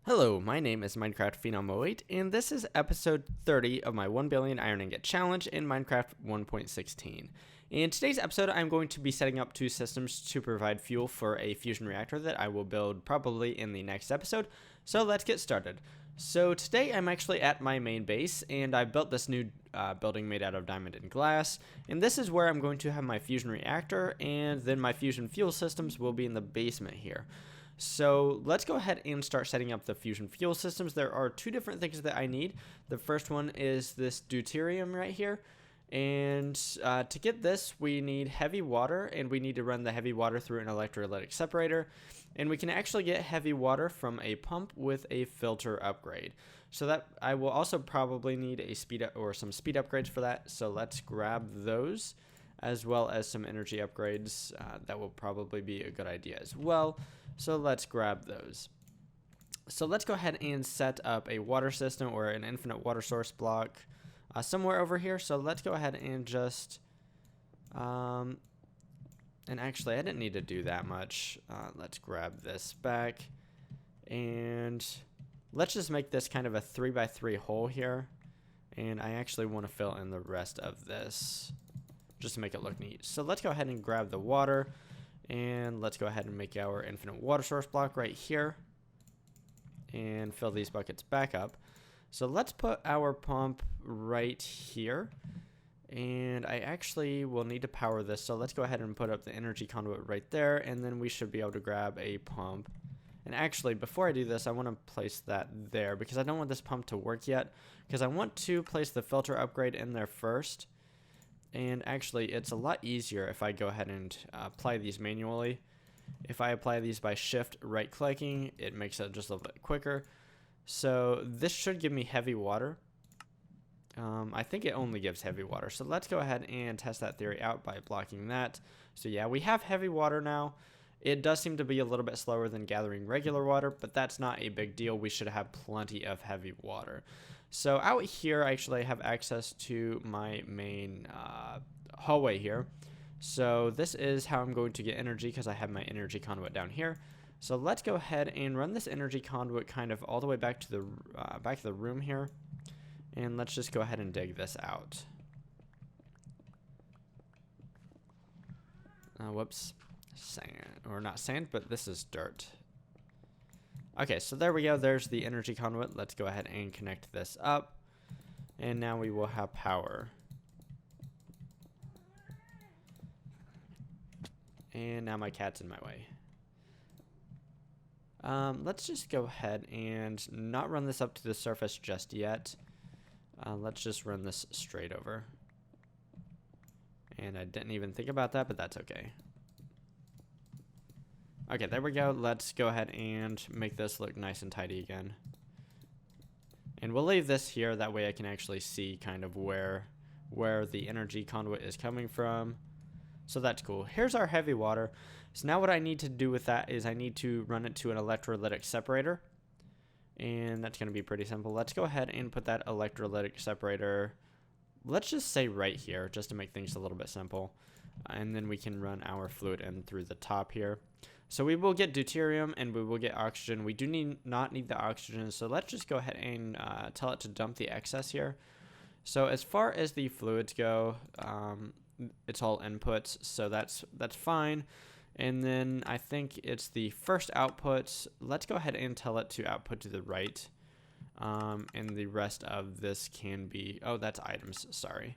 Hello, my name is Minecraft Phenom08, and this is episode 30 of my 1 Billion Iron Ingot challenge in Minecraft 1.16. In today's episode, I'm going to be setting up two systems to provide fuel for a fusion reactor that I will build probably in the next episode, so let's get started. So today I'm actually at my main base, and I built this new building made out of diamond and glass, and this is where I'm going to have my fusion reactor, and then my fusion fuel systems will be in the basement here. So let's go ahead and start setting up the fusion fuel systems. There are two different things that I need. The first one is this deuterium right here. And to get this, we need heavy water, and we need to run the heavy water through an electrolytic separator. And we can actually get heavy water from a pump with a filter upgrade. So that I will also probably need a speed up or some speed upgrades for that. So let's grab those, as well as some energy upgrades. That will probably be a good idea as well. So let's grab those. So let's go ahead and set up a water system or an infinite water source block somewhere over here. So let's go ahead and just, and actually I didn't need to do that much. Let's grab this back, and let's just make this kind of a 3x3 hole here. And I actually want to fill in the rest of this just to make it look neat. So let's go ahead and grab the water. And let's go ahead and make our infinite water source block right here and fill these buckets back up. So let's put our pump right here. And I actually will need to power this. So let's go ahead and put up the energy conduit right there. And then we should be able to grab a pump. And actually, before I do this, I want to place that there because I don't want this pump to work yet. Because I want to place the filter upgrade in there first. And actually, it's a lot easier if I go ahead and apply these manually. If I apply these by shift right clicking, it makes it just a little bit quicker. So this should give me heavy water. I think it only gives heavy water. So let's go ahead and test that theory out by blocking that. So yeah, we have heavy water now. It does seem to be a little bit slower than gathering regular water, but that's not a big deal. We should have plenty of heavy water. So out here, actually, I have access to my main hallway here. So this is how I'm going to get energy because I have my energy conduit down here. So let's go ahead and run this energy conduit kind of all the way back to the room here. And let's just go ahead and dig this out. Whoops. Sand, or not sand, but this is dirt. Okay, so there we go. There's the energy conduit. Let's go ahead and connect this up. And now we will have power. And now my cat's in my way. Let's just go ahead and not run this up to the surface just yet. Let's just run this straight over. And I didn't even think about that, but that's okay. Okay, there we go. Let's go ahead and make this look nice and tidy again. And we'll leave this here. That way I can actually see kind of where the energy conduit is coming from. So that's cool. Here's our heavy water. So now what I need to do with that is I need to run it to an electrolytic separator. And that's going to be pretty simple. Let's go ahead and put that electrolytic separator, let's just say right here, just to make things a little bit simple. And then we can run our fluid in through the top here. So we will get deuterium and we will get oxygen. We do not need the oxygen, so let's just go ahead and tell it to dump the excess here. So as far as the fluids go, it's all inputs, so that's fine. And then I think it's the first output. Let's go ahead and tell it to output to the right. And the rest of this can be, oh, that's items, sorry.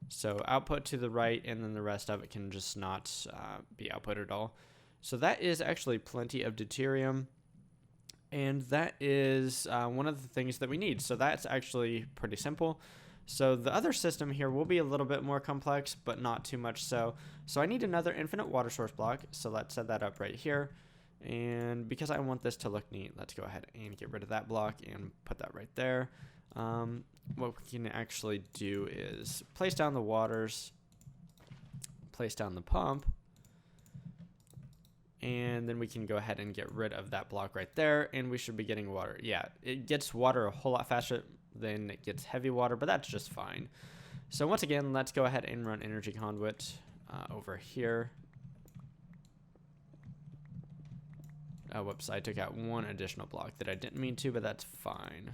So output to the right, and then the rest of it can just not be output at all. So that is actually plenty of deuterium, and that is one of the things that we need. So that's actually pretty simple. So the other system here will be a little bit more complex, but not too much so. So I need another infinite water source block, so let's set that up right here. And because I want this to look neat, let's go ahead and get rid of that block and put that right there. What we can actually do is place down the waters, place down the pump, and then we can go ahead and get rid of that block right there, and we should be getting water. Yeah, it gets water a whole lot faster than it gets heavy water, but that's just fine. So once again, let's go ahead and run energy conduit over here. whoops, I took out one additional block that I didn't mean to, but that's fine.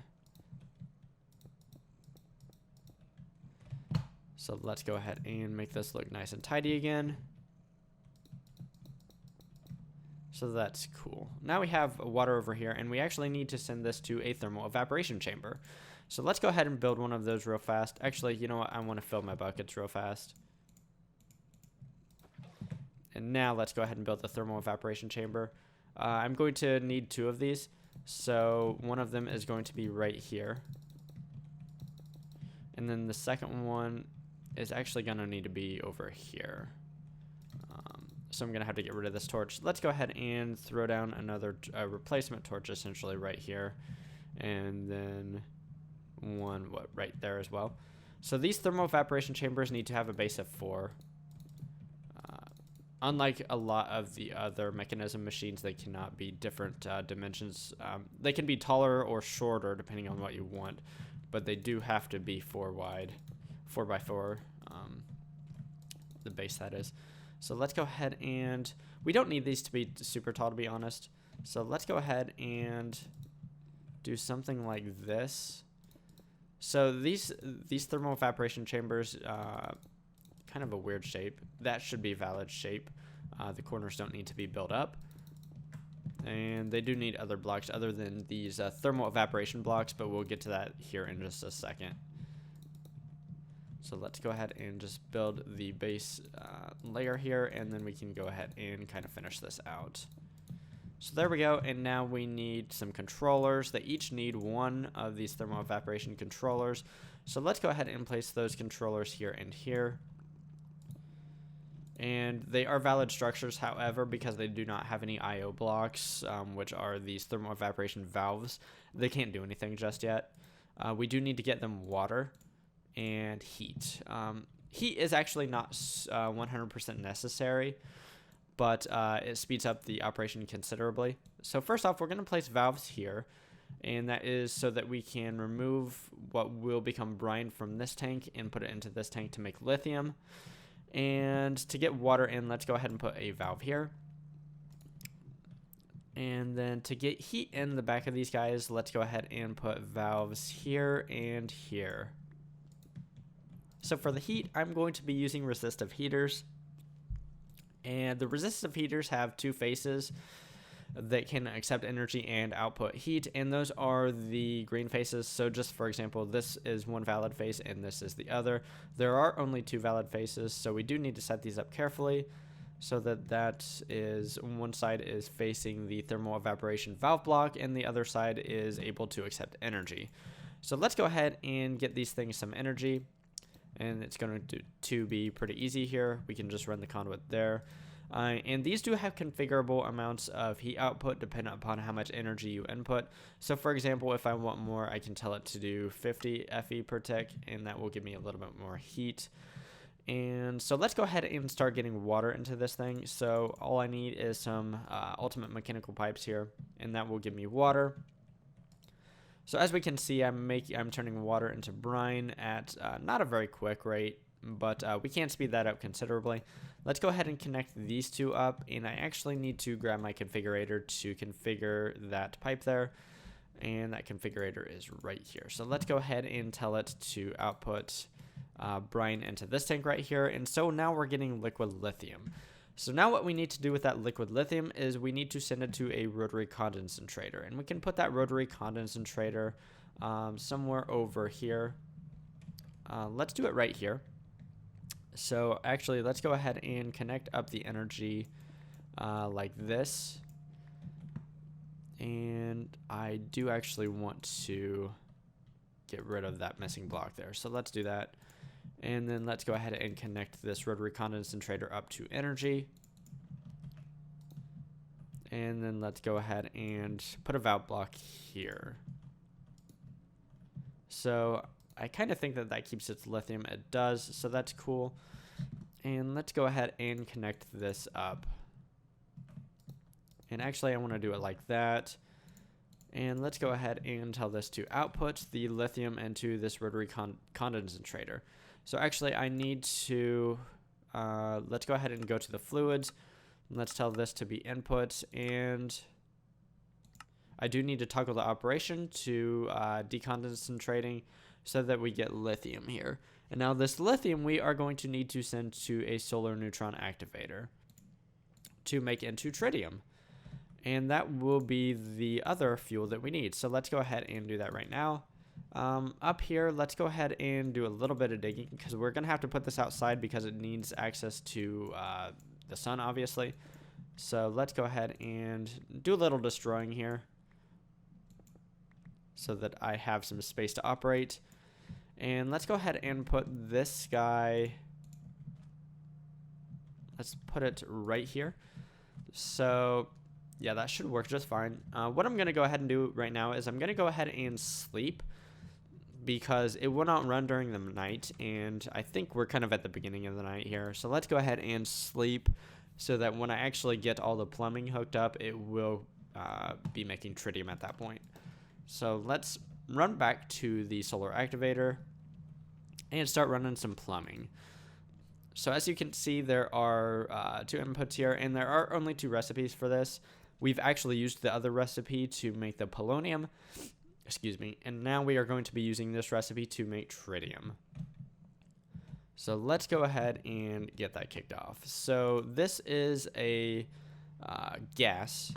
So let's go ahead and make this look nice and tidy again. So that's cool. Now we have water over here, and we actually need to send this to a thermal evaporation chamber. So let's go ahead and build one of those real fast. Actually, you know what? I want to fill my buckets real fast. And now let's go ahead and build the thermal evaporation chamber. I'm going to need 2 of these. So one of them is going to be right here. And then the second one is actually going to need to be over here. So I'm going to have to get rid of this torch. Let's go ahead and throw down another replacement torch essentially right here. And then one right there as well. So these thermal evaporation chambers need to have a base of 4. Unlike a lot of the other mechanism machines, they cannot be different dimensions. They can be taller or shorter depending on what you want, but they do have to be 4 wide, 4 by 4, the base that is. So let's go ahead and, we don't need these to be super tall to be honest. So let's go ahead and do something like this. So these thermal evaporation chambers, kind of a weird shape. That should be valid shape. The corners don't need to be built up. And they do need other blocks other than these thermal evaporation blocks, but we'll get to that here in just a second. So let's go ahead and just build the base layer here, and then we can go ahead and kind of finish this out. So there we go, and now we need some controllers. They each need 1 of these thermal evaporation controllers. So let's go ahead and place those controllers here and here. And they are valid structures, however, because they do not have any IO blocks, which are these thermal evaporation valves, they can't do anything just yet. We do need to get them water and heat. Heat is actually not 100% necessary, but it speeds up the operation considerably. So first off, we're going to place valves here, and that is so that we can remove what will become brine from this tank and put it into this tank to make lithium. And to get water in, let's go ahead and put a valve here. And then to get heat in the back of these guys, let's go ahead and put valves here and here. So for the heat, I'm going to be using resistive heaters. And the resistive heaters have 2 faces that can accept energy and output heat, and those are the green faces. So just for example, this is one valid face and this is the other. There are only 2 valid faces, so we do need to set these up carefully so that is one side is facing the thermal evaporation valve block and the other side is able to accept energy. So let's go ahead and get these things some energy, and it's going to be pretty easy here. We can just run the conduit there. And these do have configurable amounts of heat output dependent upon how much energy you input. So for example, if I want more, I can tell it to do 50 FE per tick, and that will give me a little bit more heat. And so let's go ahead and start getting water into this thing. So all I need is some ultimate mechanical pipes here, and that will give me water. So as we can see, I'm turning water into brine at not a very quick rate, but we can speed that up considerably. Let's go ahead and connect these 2 up, and I actually need to grab my configurator to configure that pipe there, and that configurator is right here. So let's go ahead and tell it to output brine into this tank right here, and so now we're getting liquid lithium. So now what we need to do with that liquid lithium is we need to send it to a rotary condensator, and we can put that rotary condensator somewhere over here. Let's do it right here. So actually, let's go ahead and connect up the energy like this. And I do actually want to get rid of that missing block there. So let's do that. And then let's go ahead and connect this rotary condensator up to energy. And then let's go ahead and put a valve block here. So I kind of think that keeps its lithium. It does, so that's cool. And let's go ahead and connect this up. And actually, I want to do it like that. And let's go ahead and tell this to output the lithium into this rotary condensator. So actually, I need to, let's go ahead and go to the fluids. Let's tell this to be input, and I do need to toggle the operation to deconcentrating so that we get lithium here. And now this lithium we are going to need to send to a solar neutron activator to make into tritium. And that will be the other fuel that we need. So let's go ahead and do that right now. Up here, let's go ahead and do a little bit of digging because we're going to have to put this outside because it needs access to the sun, obviously. So let's go ahead and do a little destroying here so that I have some space to operate. And let's go ahead and put this guy, let's put it right here. So yeah, that should work just fine. What I'm going to go ahead and do right now is I'm going to go ahead and sleep because it will not run during the night, and I think we're kind of at the beginning of the night here. So let's go ahead and sleep so that when I actually get all the plumbing hooked up, it will be making tritium at that point. So let's run back to the solar activator and start running some plumbing. So as you can see, there are 2 inputs here, and there are only 2 recipes for this. We've actually used the other recipe to make the polonium, and now we are going to be using this recipe to make tritium. So let's go ahead and get that kicked off. So this is a gas.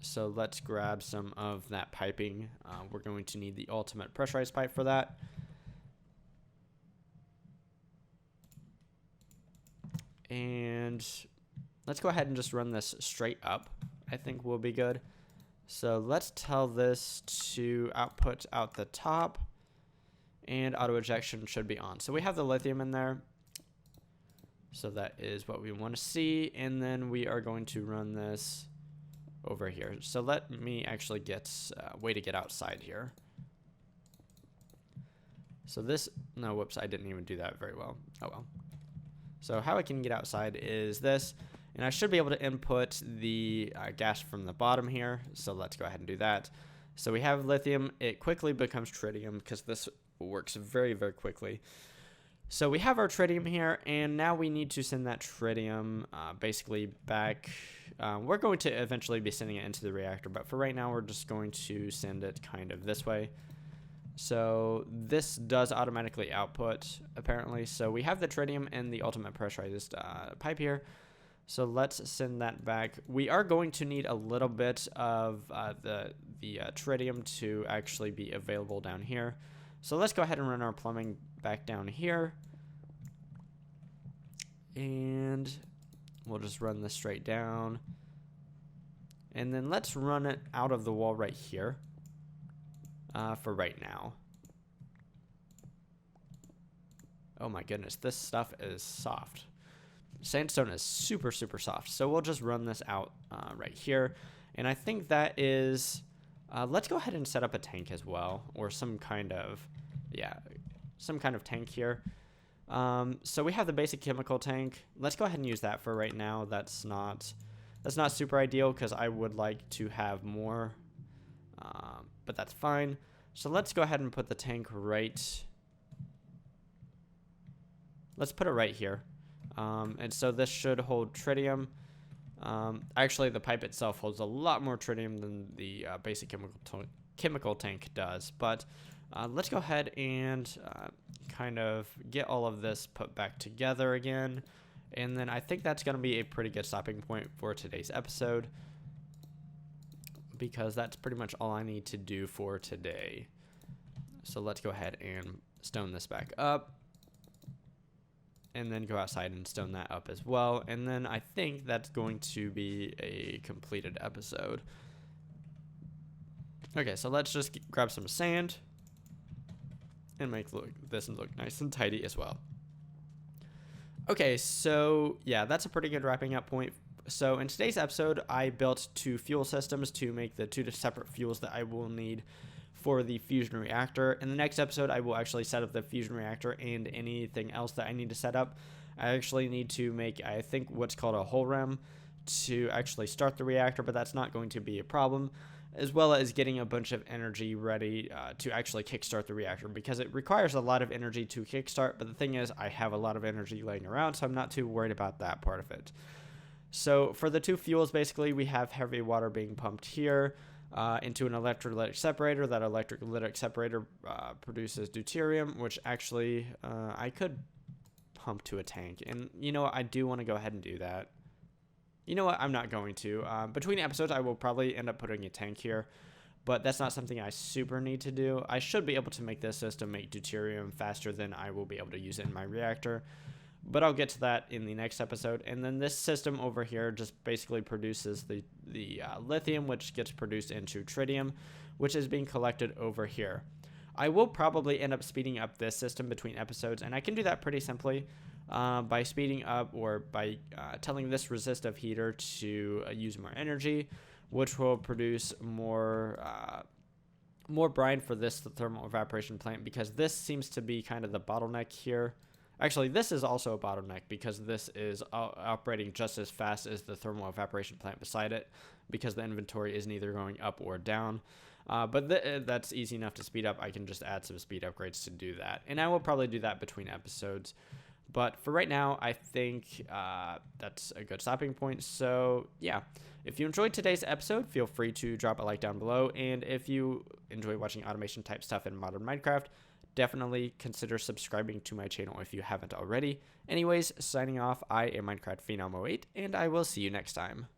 So let's grab some of that piping. We're going to need the ultimate pressurized pipe for that. And let's go ahead and just run this straight up. I think will be good. So let's tell this to output out the top, and auto ejection should be on. So we have the lithium in there. So that is what we want to see. And then we are going to run this over here. So let me actually get a way to get outside here. So this, no, whoops, I didn't even do that very well. Oh well. So how I can get outside is this, and I should be able to input the gas from the bottom here. So let's go ahead and do that. So we have lithium. It quickly becomes tritium because this works very, very quickly. So we have our tritium here, and now we need to send that tritium basically back. We're going to eventually be sending it into the reactor, but for right now, we're just going to send it kind of this way. So this does automatically output, apparently. So we have the tritium and the ultimate pressurized pipe here. So let's send that back. We are going to need a little bit of the tritium to actually be available down here. So let's go ahead and run our plumbing back down here. And we'll just run this straight down. And then let's run it out of the wall right here. For right now. Oh my goodness, this stuff is soft. Sandstone is super, super soft. So we'll just run this out right here. And I think that is, let's go ahead and set up a tank as well, or some kind of, some kind of tank here. So we have the basic chemical tank. Let's go ahead and use that for right now. That's not super ideal because I would like to have more. But that's fine. So let's go ahead and put the tank right. Let's put it right here. And so this should hold tritium. Actually, the pipe itself holds a lot more tritium than the basic chemical tank does. But let's go ahead and kind of get all of this put back together again. And then I think that's going to be a pretty good stopping point for today's episode, because that's pretty much all I need to do for today. So let's go ahead and stone this back up, and then go outside and stone that up as well. And then I think that's going to be a completed episode. Okay, so let's just grab some sand and make this look nice and tidy as well. Okay, so yeah, that's a pretty good wrapping up point. So in today's episode, I built 2 fuel systems to make the 2 separate fuels that I will need for the fusion reactor. In the next episode, I will actually set up the fusion reactor and anything else that I need to set up. I actually need to make, I think, what's called a hole rim to actually start the reactor, but that's not going to be a problem, as well as getting a bunch of energy ready to actually kickstart the reactor, because it requires a lot of energy to kickstart. But the thing is, I have a lot of energy laying around, so I'm not too worried about that part of it. So for the 2 fuels, basically, we have heavy water being pumped here. into an electrolytic separator. That electrolytic separator produces deuterium, which actually I could pump to a tank. And you know what? I do want to go ahead and do that. You know what? I'm not going to. Between episodes, I will probably end up putting a tank here, but that's not something I super need to do. I should be able to make this system make deuterium faster than I will be able to use it in my reactor, but I'll get to that in the next episode. And then this system over here just basically produces the lithium, which gets produced into tritium, which is being collected over here. I will probably end up speeding up this system between episodes, and I can do that pretty simply by speeding up or by telling this resistive heater to use more energy, which will produce more brine for this thermal evaporation plant, because this seems to be kind of the bottleneck here. Actually, this is also a bottleneck because this is operating just as fast as the thermal evaporation plant beside it, because the inventory is neither going up or down. But that's easy enough to speed up. I can just add some speed upgrades to do that. And I will probably do that between episodes. But for right now, I think that's a good stopping point. So yeah, if you enjoyed today's episode, feel free to drop a like down below. And if you enjoy watching automation type stuff in modern Minecraft, definitely consider subscribing to my channel if you haven't already. Anyways, signing off, I am Minecraft Phenom 08, and I will see you next time.